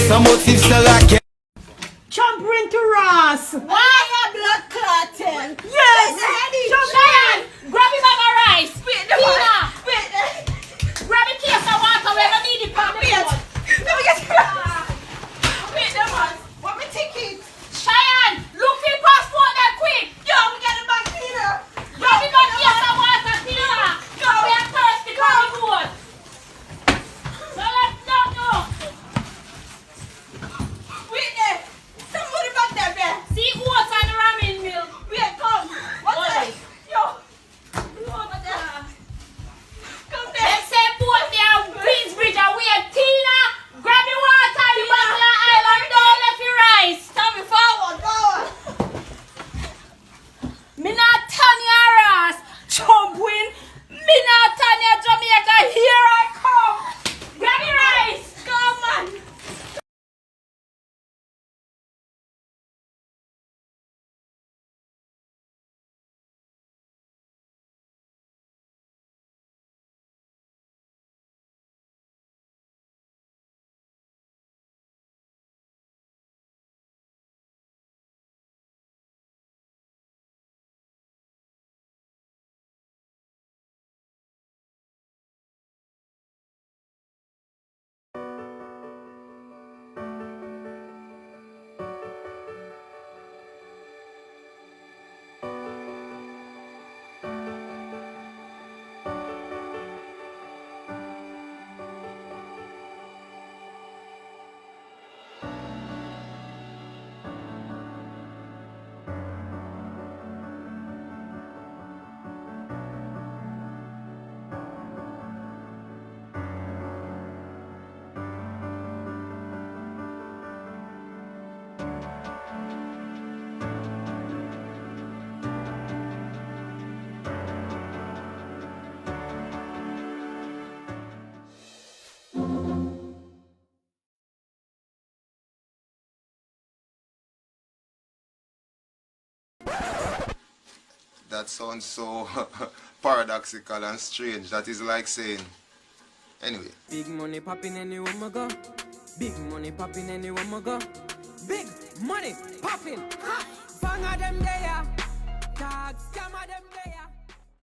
some motive still like Jump into Ross. Why a blood clotting? Yes. Cheyenne, grab him by the rice. Tina, grab a case of water. We don't need it for the boat. Let me get Wait, the man. What me ticket? Cheyenne, look for your passport that quick. Yo, we got it back, Tina. Grab him a case of water, Tina. Go. We are thirsty for the boat. So let's not go. Wait there. Somebody back there, man. See what's on the ramen milk. Wait, come. What's What that? is? Yo. Over there. Come there. Let's say boat there, Queensbridge, and we are Tina. Grab the water, the bottle of island, don't left your rice. Tell me forward. Me not turn your ass, Chumpwin. Me not turn your Jamaica. Here I come. Grab your rice. Come on. That sounds so paradoxical and strange. That is like saying, anyway. Big money popping anywhere I go. Big money popping anywhere I go. Big money popping. Bang of them there. Dog, scam of them there.